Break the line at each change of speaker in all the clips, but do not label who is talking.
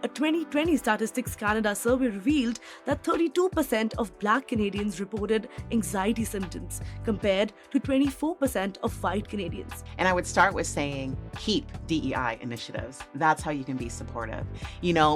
A 2020 Statistics Canada survey revealed that 32% of Black Canadians reported anxiety symptoms, compared to 24% of white Canadians.
And I would start with saying, keep DEI initiatives. That's how you can be supportive.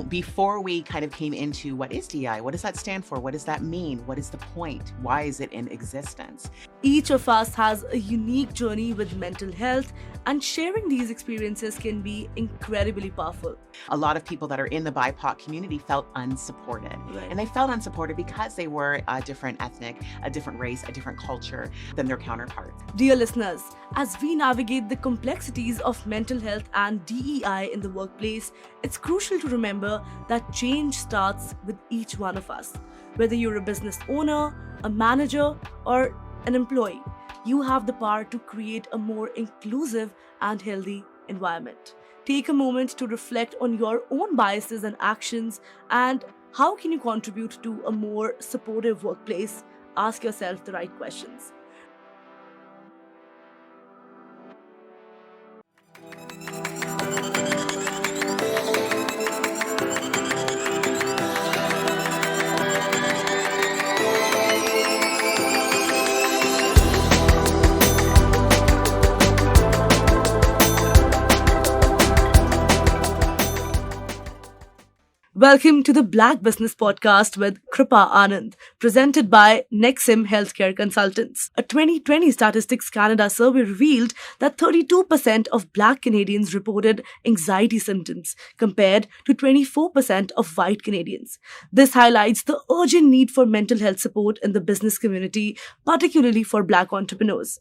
Before we kind of came into what is DEI, what does that stand for? What does that mean? What is the point? Why is it in existence?
Each of us has a unique journey with mental health, and sharing these experiences can be incredibly powerful.
A lot of people that are in the BIPOC community felt unsupported.
Right.
And they felt unsupported because they were a different ethnic, a different race, a different culture than their counterparts.
Dear listeners, as we navigate the complexities of mental health and DEI in the workplace, it's crucial to remember that change starts with each one of us. Whether you're a business owner, a manager, or an employee, you have the power to create a more inclusive and healthy environment. Take a moment to reflect on your own biases and actions, and how can you contribute to a more supportive workplace? Ask yourself the right questions. Welcome to the Black Business Podcast with Kripa Anand, presented by Nexim Healthcare Consultants. A 2020 Statistics Canada survey revealed that 32% of Black Canadians reported anxiety symptoms, compared to 24% of white Canadians. This highlights the urgent need for mental health support in the business community, particularly for Black entrepreneurs.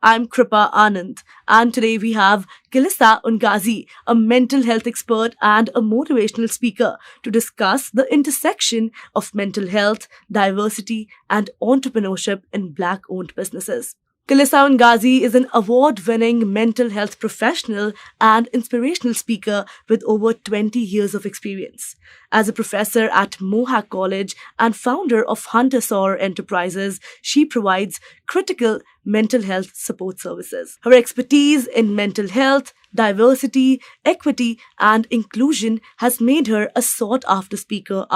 I'm Kripa Anand, and today we have Calissa Ngozi, a mental health expert and a motivational speaker, to discuss the intersection of mental health, diversity, and entrepreneurship in Black-owned businesses. Calissa Ngozi is an award-winning mental health professional and inspirational speaker with over 20 years of experience. As a professor at Mohawk College and founder of Hunter-Sawyer Enterprises, she provides critical mental health support services. Her expertise in mental health, diversity, equity, and inclusion has made her a sought-after speaker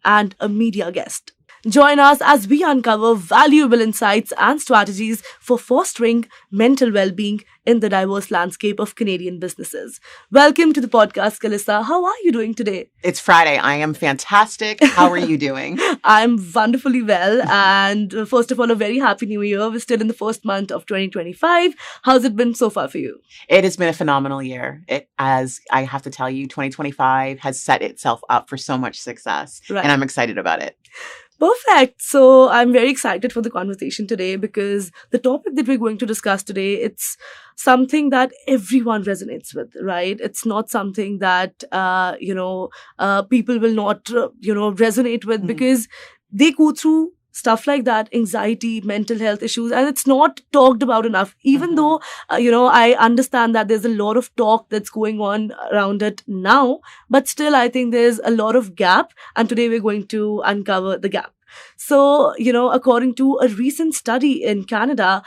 and a media guest. Join us as we uncover valuable insights and strategies for fostering mental well-being in the diverse landscape of Canadian businesses. Welcome to the podcast, Kalissa. How are you doing today?
It's Friday. I am fantastic. How are you doing?
I'm wonderfully well. And first of all, a very happy new year. We're still in the first month of 2025. How's it been so far for you?
It has been a phenomenal year. As I have to tell you, 2025 has set itself up for so much success.
Right.
And I'm excited about it.
Perfect. So I'm very excited for the conversation today because the topic that we're going to discuss today, it's something that everyone resonates with, right? It's not something that, people will not, resonate with because they go through stuff like that, anxiety, mental health issues, and it's not talked about enough. Even though, I understand that there's a lot of talk that's going on around it now, but still I think there's a lot of gap, and today we're going to uncover the gap. So, according to a recent study in Canada,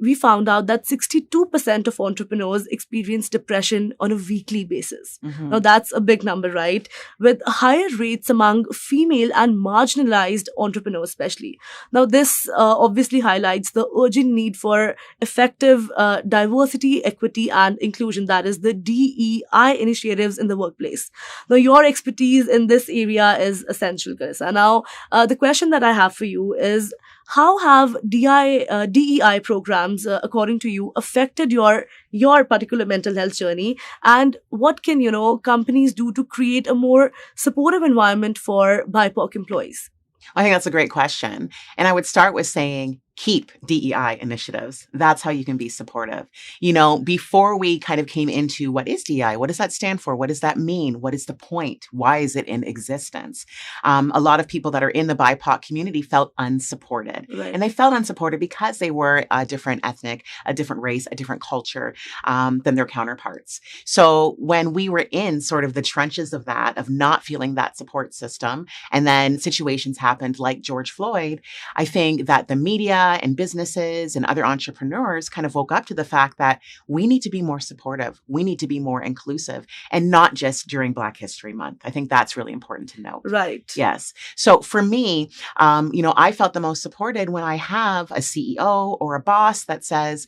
we found out that 62% of entrepreneurs experience depression on a weekly basis. Mm-hmm. Now, that's a big number, right? With higher rates among female and marginalized entrepreneurs, especially. Now, this obviously highlights the urgent need for effective diversity, equity, and inclusion. That is the DEI initiatives in the workplace. Now, your expertise in this area is essential, Kalissa. Now, the question that I have for you is, how have DEI programs, according to you, affected your particular mental health journey? And what can, companies do to create a more supportive environment for BIPOC employees?
I think that's a great question. And I would start with saying, keep DEI initiatives. That's how you can be supportive. Before we kind of came into what is DEI, what does that stand for? What does that mean? What is the point? Why is it in existence? A lot of people that are in the BIPOC community felt unsupported.
Right.
And they felt unsupported because they were a different ethnic, a different race, a different culture than their counterparts. So when we were in sort of the trenches of that, of not feeling that support system, and then situations happened like George Floyd, I think that the media media and businesses and other entrepreneurs kind of woke up to the fact that we need to be more supportive. We need to be more inclusive, and not just during Black History Month. I think that's really important to note.
Right.
Yes. So for me, I felt the most supported when I have a CEO or a boss that says,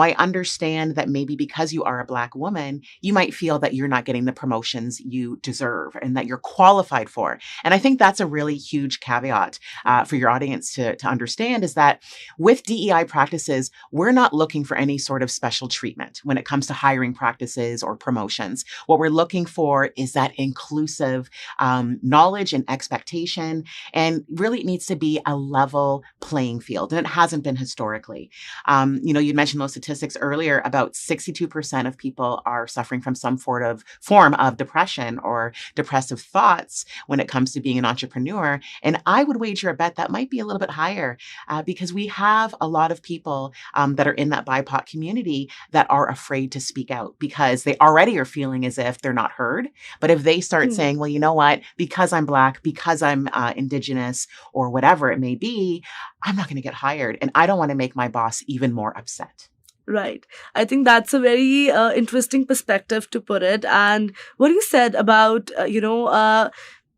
I understand that maybe because you are a Black woman, you might feel that you're not getting the promotions you deserve and that you're qualified for. And I think that's a really huge caveat for your audience to understand, is that with DEI practices, we're not looking for any sort of special treatment when it comes to hiring practices or promotions. What we're looking for is that inclusive knowledge and expectation, and really it needs to be a level playing field, and it hasn't been historically. You mentioned those statistics earlier. About 62% of people are suffering from some form of depression or depressive thoughts when it comes to being an entrepreneur. And I would wager a bet that might be a little bit higher because we have a lot of people that are in that BIPOC community that are afraid to speak out because they already are feeling as if they're not heard. But if they start saying, well, you know what, because I'm Black, because I'm Indigenous, or whatever it may be, I'm not going to get hired. And I don't want to make my boss even more upset.
Right. I think that's a very interesting perspective to put it. And what you said about,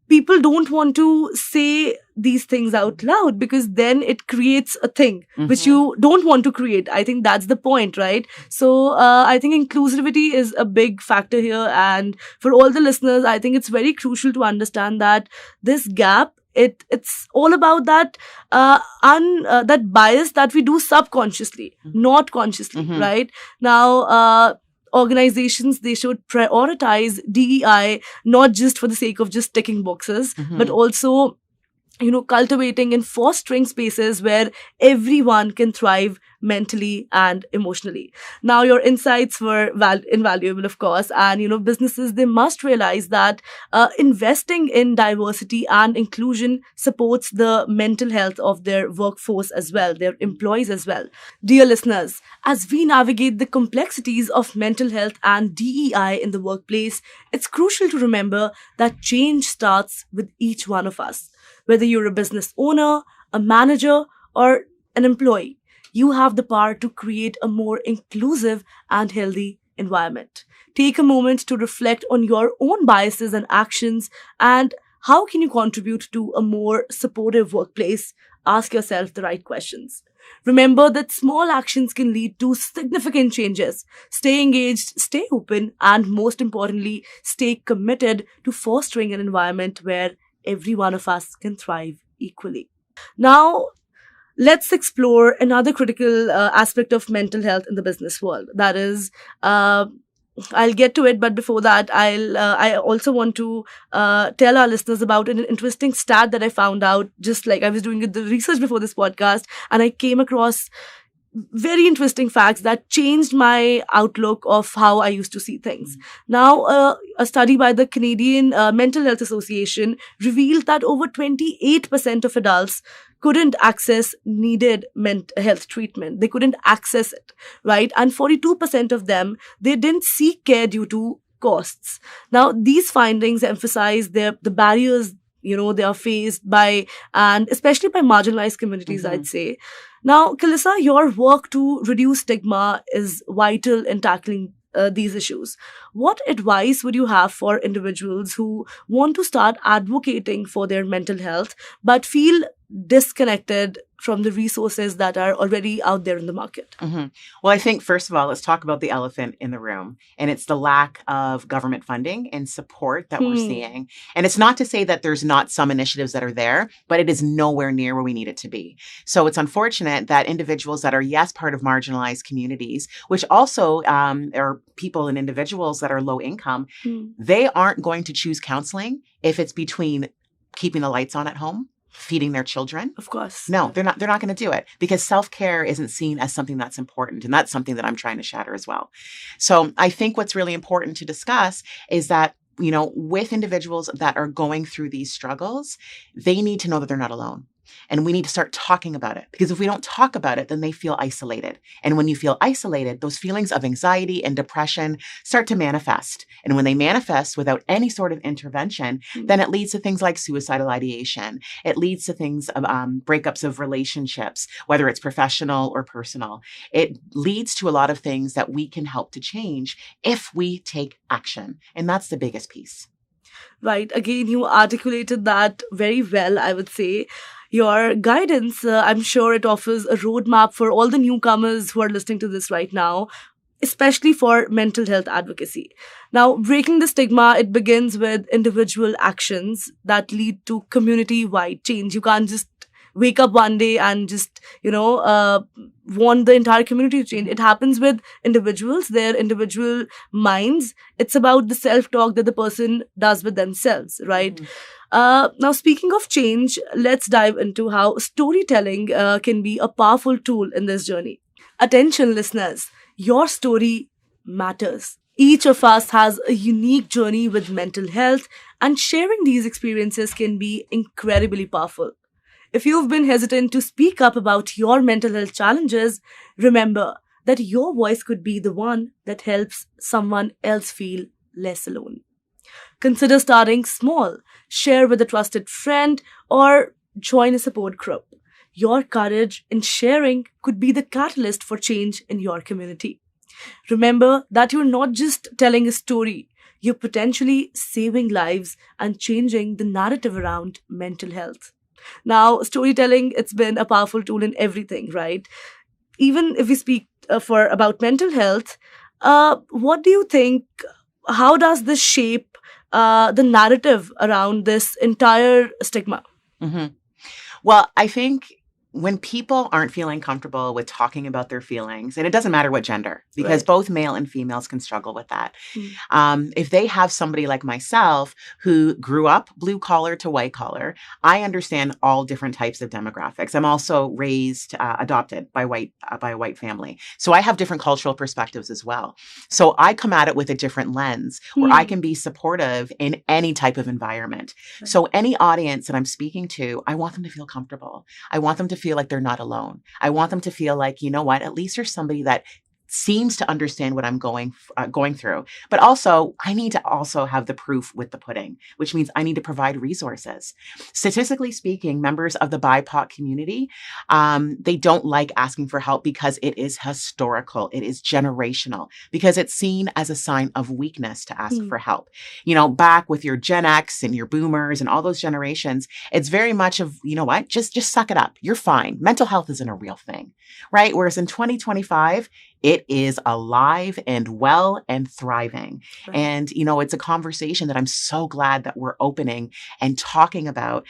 people don't want to say these things out loud because then it creates a thing which you don't want to create. I think that's the point, right? So I think inclusivity is a big factor here. And for all the listeners, I think it's very crucial to understand that this gap, it's all about that that bias that we do subconsciously, not consciously, right? Now, organizations, they should prioritize DEI not just for the sake of just ticking boxes, but also cultivating and fostering spaces where everyone can thrive mentally and emotionally. Now, your insights were invaluable, of course, and businesses, they must realize that investing in diversity and inclusion supports the mental health of their workforce as well, their employees as well. Dear listeners, as we navigate the complexities of mental health and DEI in the workplace, it's crucial to remember that change starts with each one of us. Whether you're a business owner, a manager, or an employee, you have the power to create a more inclusive and healthy environment. Take a moment to reflect on your own biases and actions, and how can you contribute to a more supportive workplace? Ask yourself the right questions. Remember that small actions can lead to significant changes. Stay engaged, stay open, and most importantly, stay committed to fostering an environment where every one of us can thrive equally. Now, let's explore another critical aspect of mental health in the business world. That is, I'll get to it, but before that, I also want to tell our listeners about an interesting stat that I found out just like I was doing the research before this podcast, and I came across very interesting facts that changed my outlook of how I used to see things. Now, a study by the Canadian Mental Health Association revealed that over 28% of adults couldn't access needed mental health treatment. They couldn't access it, right? And 42% of them, they didn't seek care due to costs. Now, these findings emphasize the barriers they are faced by, and especially by marginalized communities, I'd say. Now, Kalissa, your work to reduce stigma is vital in tackling these issues. What advice would you have for individuals who want to start advocating for their mental health but feel disconnected from the resources that are already out there in the market?
Well, I think, first of all, let's talk about the elephant in the room. And it's the lack of government funding and support that we're seeing. And it's not to say that there's not some initiatives that are there, but it is nowhere near where we need it to be. So it's unfortunate that individuals that are, yes, part of marginalized communities, which also are people and individuals that are low income, they aren't going to choose counseling if it's between keeping the lights on at home, feeding their children.
Of course.
No, they're not going to do it because self-care isn't seen as something that's important. And that's something that I'm trying to shatter as well. So I think what's really important to discuss is that, with individuals that are going through these struggles, they need to know that they're not alone. And we need to start talking about it, because if we don't talk about it, then they feel isolated. And when you feel isolated, those feelings of anxiety and depression start to manifest. And when they manifest without any sort of intervention, then it leads to things like suicidal ideation. It leads to things of breakups of relationships, whether it's professional or personal. It leads to a lot of things that we can help to change if we take action. And that's the biggest piece.
Right. Again, you articulated that very well, I would say. Your guidance, I'm sure it offers a roadmap for all the newcomers who are listening to this right now, especially for mental health advocacy. Now, breaking the stigma, it begins with individual actions that lead to community-wide change. You can't just wake up one day and just, want the entire community to change. It happens with individuals, their individual minds. It's about the self-talk that the person does with themselves, right? Now, speaking of change, let's dive into how storytelling can be a powerful tool in this journey. Attention, listeners, your story matters. Each of us has a unique journey with mental health, and sharing these experiences can be incredibly powerful. If you've been hesitant to speak up about your mental health challenges, remember that your voice could be the one that helps someone else feel less alone. Consider starting small, share with a trusted friend, or join a support group. Your courage in sharing could be the catalyst for change in your community. Remember that you're not just telling a story, you're potentially saving lives and changing the narrative around mental health. Now, storytelling, it's been a powerful tool in everything, right? Even if we speak about mental health, what do you think, how does this shape the narrative around this entire stigma?
Well, I think when people aren't feeling comfortable with talking about their feelings, and it doesn't matter what gender, because both male and females can struggle with that. If they have somebody like myself who grew up blue collar to white collar, I understand all different types of demographics. I'm also adopted by a white family. So I have different cultural perspectives as well. So I come at it with a different lens where I can be supportive in any type of environment. So any audience that I'm speaking to, I want them to feel comfortable. I want them to feel like they're not alone. I want them to feel like, you know what, at least there's somebody that seems to understand what I'm going through. But also, I need to also have the proof with the pudding, which means I need to provide resources. Statistically speaking, members of the BIPOC community, they don't like asking for help because it is historical. It is generational, because it's seen as a sign of weakness to ask for help. Back with your Gen X and your boomers and all those generations, it's very much of, you know what, just suck it up. You're fine. Mental health isn't a real thing, right? Whereas in 2025, it is alive and well and thriving. Right. And, it's a conversation that I'm so glad that we're opening and talking about,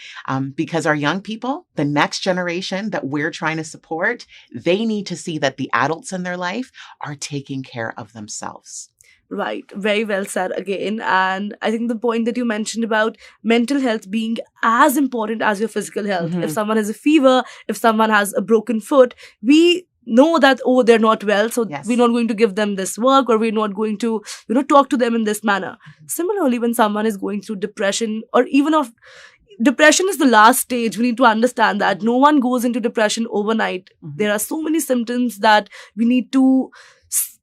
because our young people, the next generation that we're trying to support, they need to see that the adults in their life are taking care of themselves.
Right. Very well said again. And I think the point that you mentioned about mental health being as important as your physical health. If someone has a fever, if someone has a broken foot, we know that, they're not well, so we're not going to give them this work, or we're not going to, talk to them in this manner. Similarly, when someone is going through depression, or even depression is the last stage, we need to understand that no one goes into depression overnight. There are so many symptoms that we need to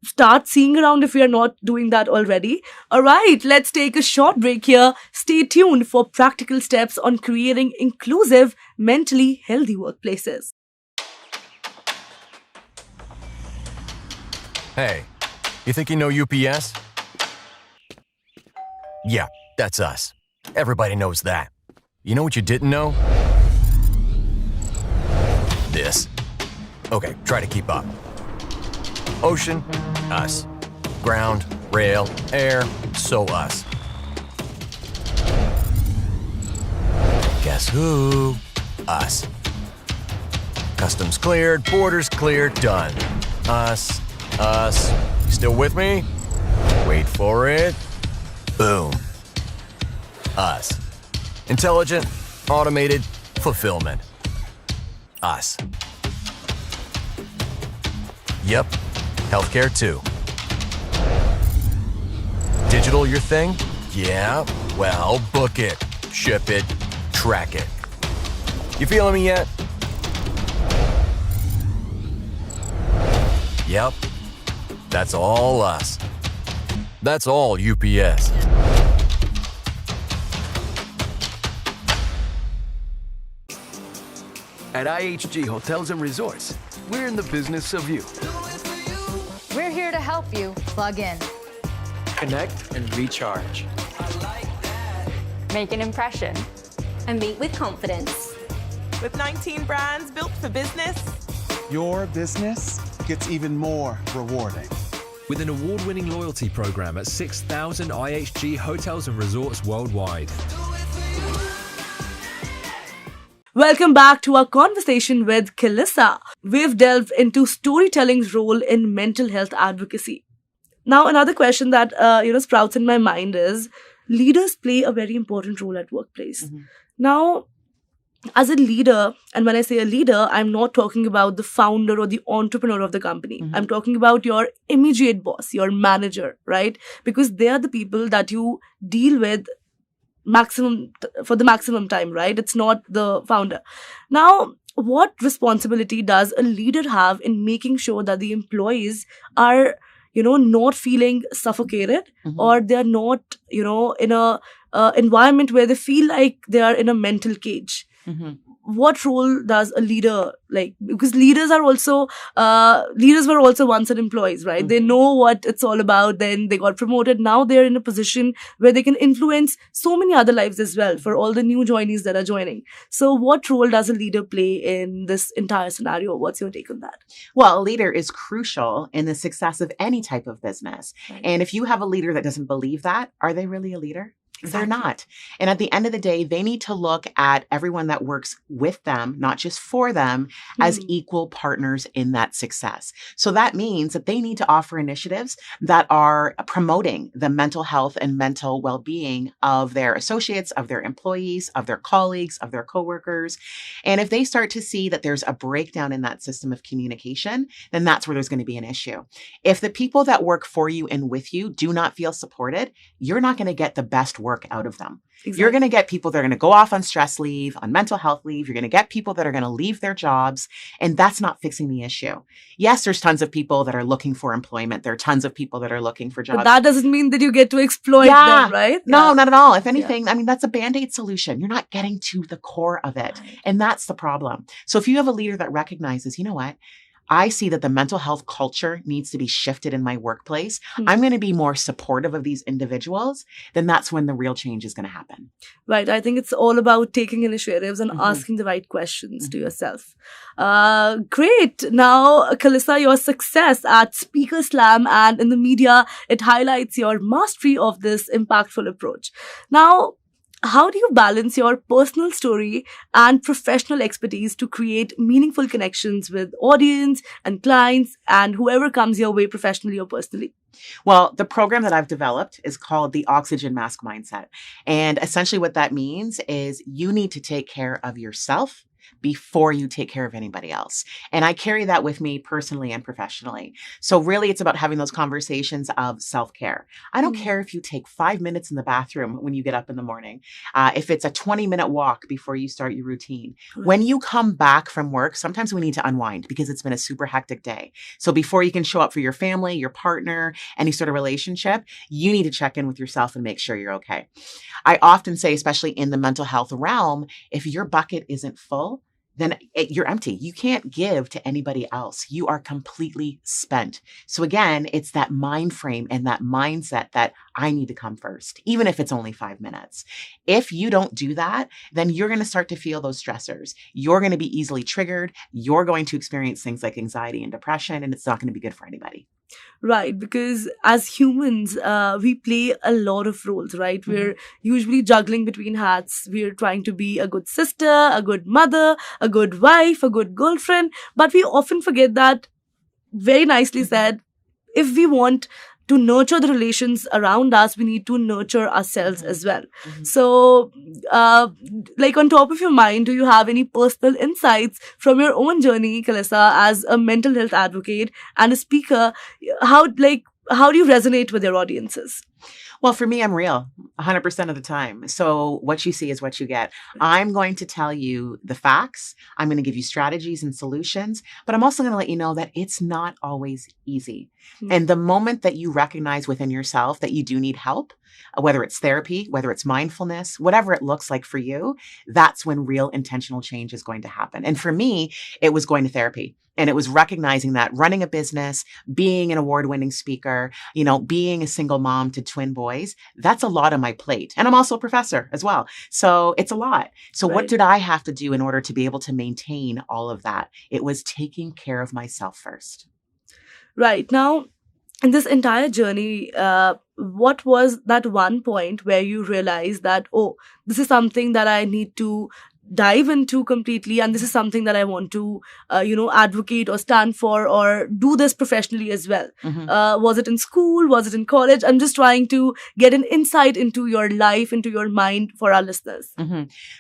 start seeing around if we are not doing that already. All right, let's take a short break here. Stay tuned for practical steps on creating inclusive, mentally healthy workplaces.
Hey, you think you know UPS? Yeah, that's us. Everybody knows that. You know what you didn't know? This. Okay, try to keep up. Ocean, us. Ground, rail, air, so us. Guess who? Us. Customs cleared, borders cleared, done. Us. Still with me? Wait for it. Boom. Us. Intelligent, automated, fulfillment. Us. Yep. Healthcare too. Digital your thing? Yeah. Well, book it, ship it, track it. You feeling me yet? Yep. That's all us. That's all UPS.
At IHG Hotels and Resorts, we're in the business of you.
We're here to help you plug in,
connect and recharge,
make an impression,
and meet with confidence.
With 19 brands built for business,
your business gets even more rewarding.
With an award-winning loyalty program at 6,000 IHG hotels and resorts worldwide.
Welcome back to our conversation with Kalissa. We've delved into storytelling's role in mental health advocacy. Now, another question that sprouts in my mind is, leaders play a very important role at workplace.
Mm-hmm.
Now, as a leader, and when I say a leader, I'm not talking about the founder or the entrepreneur of the company.
Mm-hmm.
I'm talking about your immediate boss, your manager, right? Because they are the people that you deal with for the maximum time, right? It's not the founder. Now, what responsibility does a leader have in making sure that the employees are, not feeling suffocated,
Mm-hmm.
or they're not, in a environment where they feel like they are in a mental cage?
Mm-hmm.
What role does a leader, because leaders were also once an employees, right?
Mm-hmm.
They know what it's all about. Then they got promoted. Now they're in a position where they can influence so many other lives as well for all the new joinees that are joining. So what role does a leader play in this entire scenario? What's your take on that?
Well, a leader is crucial in the success of any type of business.
Right.
And if you have a leader that doesn't believe that, are they really a leader?
Exactly.
They're not. And at the end of the day, they need to look at everyone that works with them, not just for them, as equal partners in that success. So that means that they need to offer initiatives that are promoting the mental health and mental well-being of their associates, of their employees, of their colleagues, of their coworkers. And if they start to see that there's a breakdown in that system of communication, then that's where there's going to be an issue. If the people that work for you and with you do not feel supported, you're not going to get the best work out of them.
Exactly.
You're going to get people that are going to go off on stress leave, on mental health leave. You're going to get people that are going to leave their jobs, and that's not fixing the issue. Yes, there's tons of people that are looking for employment. There are tons of people that are looking for jobs.
But that doesn't mean that you get to exploit them, right?
No, not at all. If anything, that's a Band-Aid solution. You're not getting to the core of it.
Right.
And that's the problem. So if you have a leader that recognizes, you know what? I see that the mental health culture needs to be shifted in my workplace. I'm going to be more supportive of these individuals. Then that's when the real change is going to happen.
Right. I think it's all about taking initiatives and asking the right questions to yourself. Great. Now, Kalissa, your success at Speaker Slam and in the media, it highlights your mastery of this impactful approach. Now, how do you balance your personal story and professional expertise to create meaningful connections with audience and clients and whoever comes your way professionally or personally?
Well, the program that I've developed is called the Oxygen Mask Mindset. And essentially what that means is you need to take care of yourself before you take care of anybody else. And I carry that with me personally and professionally. So really, it's about having those conversations of self-care. I don't care if you take 5 minutes in the bathroom when you get up in the morning, if it's a 20-minute walk before you start your routine. When you come back from work, sometimes we need to unwind because it's been a super hectic day. So before you can show up for your family, your partner, any sort of relationship, you need to check in with yourself and make sure you're okay. I often say, especially in the mental health realm, if your bucket isn't full, then you're empty. You can't give to anybody else. You are completely spent. So again, it's that mind frame and that mindset that I need to come first, even if it's only 5 minutes. If you don't do that, then you're going to start to feel those stressors. You're going to be easily triggered. You're going to experience things like anxiety and depression, and it's not going to be good for anybody.
Right, because as humans, we play a lot of roles, right? We're usually juggling between hats. We're trying to be a good sister, a good mother, a good wife, a good girlfriend. But we often forget that, very nicely said, if we want to nurture the relations around us, we need to nurture ourselves as well. So, on top of your mind, do you have any personal insights from your own journey, Kalissa, as a mental health advocate and a speaker? How do you resonate with your audiences?
Well, for me, I'm real 100% of the time. So what you see is what you get. I'm going to tell you the facts. I'm going to give you strategies and solutions, but I'm also going to let you know that it's not always easy. And the moment that you recognize within yourself that you do need help, whether it's therapy, whether it's mindfulness, whatever it looks like for you, that's when real intentional change is going to happen. And for me, it was going to therapy. And it was recognizing that running a business, being an award-winning speaker, being a single mom to twin boys, that's a lot on my plate. And I'm also a professor as well. So it's a lot. So what did I have to do in order to be able to maintain all of that? It was taking care of myself first.
Right. Now, in this entire journey, what was that one point where you realized that, oh, this is something that I need to dive into completely, and this is something that I want to, advocate or stand for or do this professionally as well? Was it in school? Was it in college? I'm just trying to get an insight into your life, into your mind for our listeners.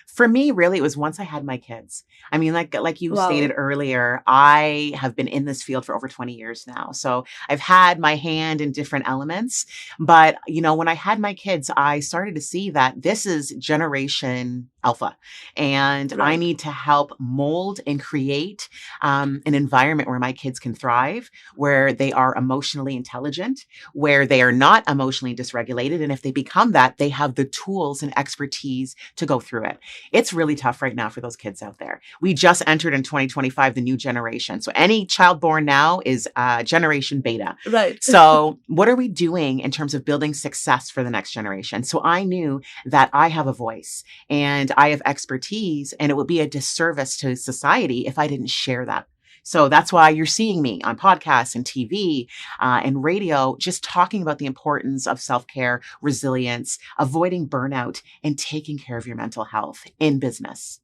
For me, really, it was once I had my kids. I mean, like you stated earlier, I have been in this field for over 20 years now. So I've had my hand in different elements. But, when I had my kids, I started to see that this is Generation Alpha. And I need to help mold and create an environment where my kids can thrive, where they are emotionally intelligent, where they are not emotionally dysregulated. And if they become that, they have the tools and expertise to go through it. It's really tough right now for those kids out there. We just entered in 2025, the new generation. So any child born now is generation beta.
Right.
So what are we doing in terms of building success for the next generation? So I knew that I have a voice and I have expertise, and it would be a disservice to society if I didn't share that. So that's why you're seeing me on podcasts and TV and radio, just talking about the importance of self-care, resilience, avoiding burnout, and taking care of your mental health in business.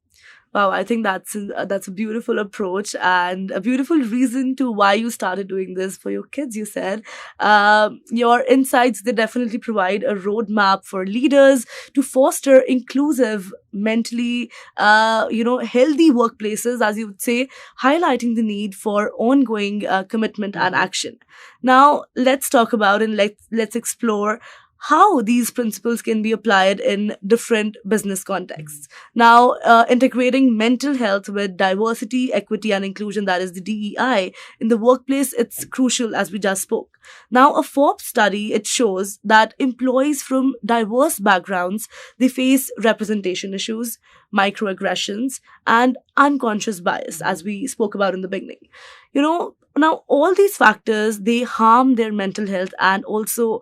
Wow, I think that's a beautiful approach and a beautiful reason to why you started doing this for your kids, you said. Your insights, they definitely provide a roadmap for leaders to foster inclusive, mentally, healthy workplaces, as you would say, highlighting the need for ongoing commitment and action. Now, let's talk about and let's explore how these principles can be applied in different business contexts. Now, integrating mental health with diversity, equity, and inclusion, that is the DEI, in the workplace, it's crucial, as we just spoke. Now, a Forbes study, it shows that employees from diverse backgrounds, they face representation issues, microaggressions, and unconscious bias, as we spoke about in the beginning. Now, all these factors, they harm their mental health and also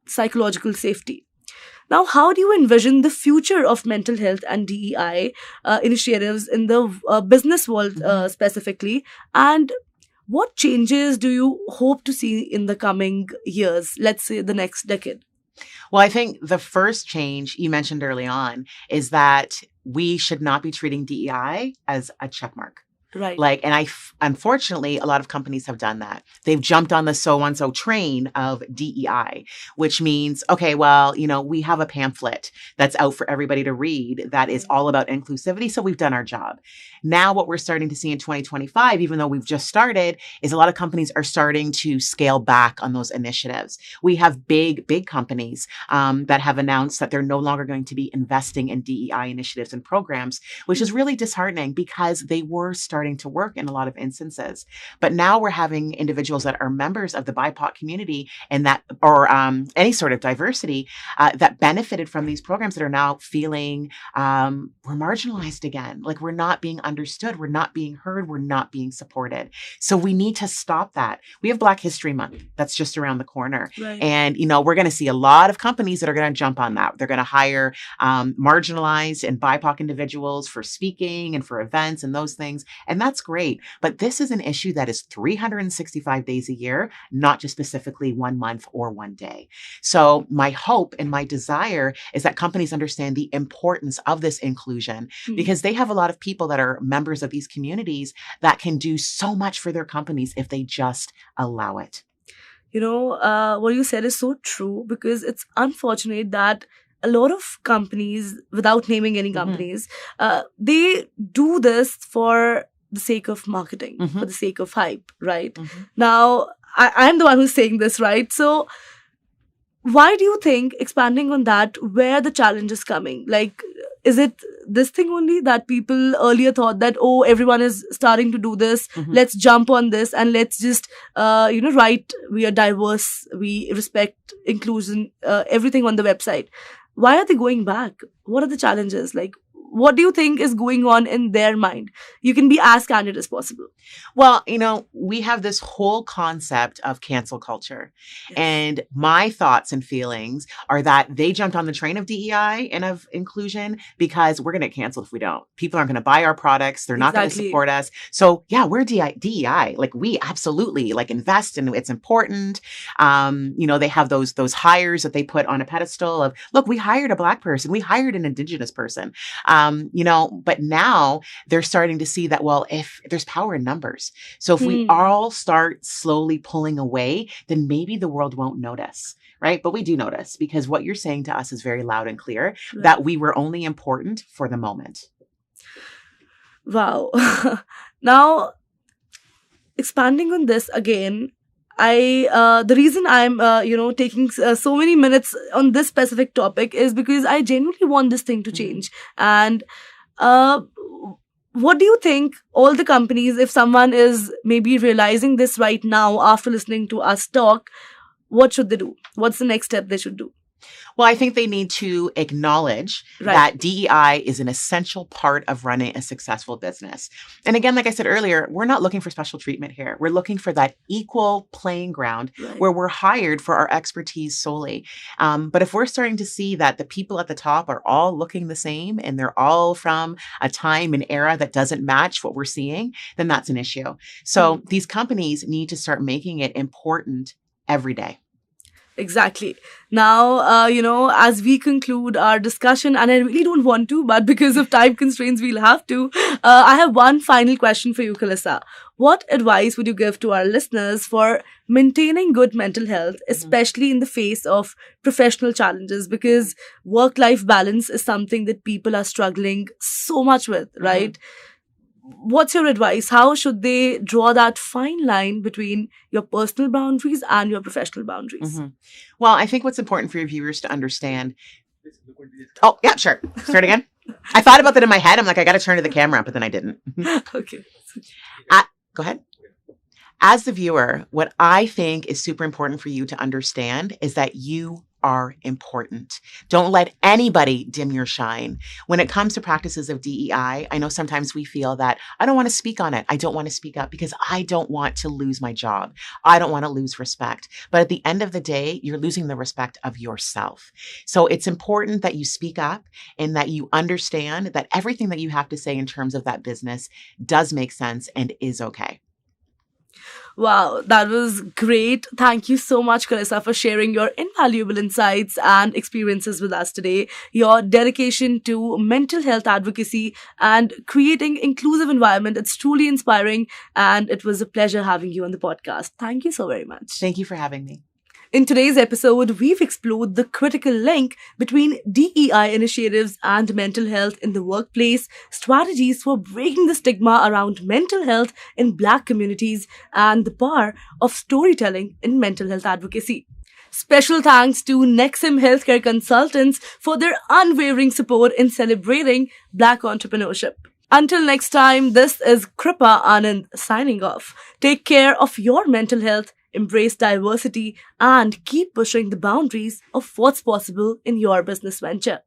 psychological safety. Now, how do you envision the future of mental health and DEI initiatives in the business world specifically? And what changes do you hope to see in the coming years, let's say the next decade?
Well, I think the first change you mentioned early on is that we should not be treating DEI as a checkmark.
Right.
Unfortunately, a lot of companies have done that. They've jumped on the so-and-so train of DEI, which means, okay, well, we have a pamphlet that's out for everybody to read that is all about inclusivity. So we've done our job. Now, what we're starting to see in 2025, even though we've just started, is a lot of companies are starting to scale back on those initiatives. We have big companies that have announced that they're no longer going to be investing in DEI initiatives and programs, which is really disheartening because they were starting to work in a lot of instances. But now we're having individuals that are members of the BIPOC community and that, or any sort of diversity that benefited from these programs that are now feeling we're marginalized again. Like we're not being understood. We're not being heard. We're not being supported. So we need to stop that. We have Black History Month. That's just around the corner.
Right.
And, we're going to see a lot of companies that are going to jump on that. They're going to hire marginalized and BIPOC individuals for speaking and for events and those things. And that's great. But this is an issue that is 365 days a year, not just specifically 1 month or 1 day. So my hope and my desire is that companies understand the importance of this inclusion because they have a lot of people that are members of these communities that can do so much for their companies if they just allow it.
What you said is so true because it's unfortunate that a lot of companies, without naming any companies, they do this for the sake of marketing, for the sake of hype, right? Now, I'm the one who's saying this, right? So why do you think, expanding on that, where the challenge is coming? Like, is it this thing only that people earlier thought that, oh, everyone is starting to do this, let's jump on this and let's just, write, we are diverse, we respect inclusion, everything on the website. Why are they going back? What are the challenges? Like, what do you think is going on in their mind? You can be as candid as possible.
Well, we have this whole concept of cancel culture. Yes. And my thoughts and feelings are that they jumped on the train of DEI and of inclusion because we're going to get canceled if we don't. People aren't going to buy our products. They're not going to support us. So yeah, we're DEI. Like, we absolutely invest and it's important. They have those hires that they put on a pedestal of, look, we hired a Black person. We hired an Indigenous person. But now they're starting to see that, well, if there's power in numbers. So if we all start slowly pulling away, then maybe the world won't notice, right? But we do notice, because what you're saying to us is very loud and clear, that we were only important for the moment.
Wow. Now, expanding on this again, the reason I'm, taking so many minutes on this specific topic is because I genuinely want this thing to change. And what do you think all the companies, if someone is maybe realizing this right now after listening to us talk, what should they do? What's the next step they should do?
Well, I think they need to acknowledge that DEI is an essential part of running a successful business. And again, like I said earlier, we're not looking for special treatment here. We're looking for that equal playing ground where we're hired for our expertise solely. But if we're starting to see that the people at the top are all looking the same and they're all from a time and era that doesn't match what we're seeing, then that's an issue. So these companies need to start making it important every day.
Exactly. Now, as we conclude our discussion, and I really don't want to, but because of time constraints, we'll have to. I have one final question for you, Kalissa. What advice would you give to our listeners for maintaining good mental health, especially in the face of professional challenges? Because work-life balance is something that people are struggling so much with, right? What's your advice? How should they draw that fine line between your personal boundaries and your professional boundaries?
Well, I think what's important for your viewers to understand. Oh, yeah, sure. Start again. I thought about that in my head. I'm like, I got to turn to the camera, but then I didn't.
Okay.
Go ahead. As the viewer, what I think is super important for you to understand is that you are important. Don't let anybody dim your shine. When it comes to practices of DEI, I know sometimes we feel that I don't want to speak on it. I don't want to speak up because I don't want to lose my job. I don't want to lose respect. But at the end of the day, you're losing the respect of yourself. So it's important that you speak up and that you understand that everything that you have to say in terms of that business does make sense and is okay.
Wow, that was great. Thank you so much, Kalissa, for sharing your invaluable insights and experiences with us today. Your dedication to mental health advocacy and creating inclusive environment, it's truly inspiring, and it was a pleasure having you on the podcast. Thank you so very much.
Thank you for having me.
In today's episode, we've explored the critical link between DEI initiatives and mental health in the workplace, strategies for breaking the stigma around mental health in Black communities, and the power of storytelling in mental health advocacy. Special thanks to Nexim Healthcare Consultants for their unwavering support in celebrating Black entrepreneurship. Until next time, this is Kripa Anand signing off. Take care of your mental health, embrace diversity, and keep pushing the boundaries of what's possible in your business venture.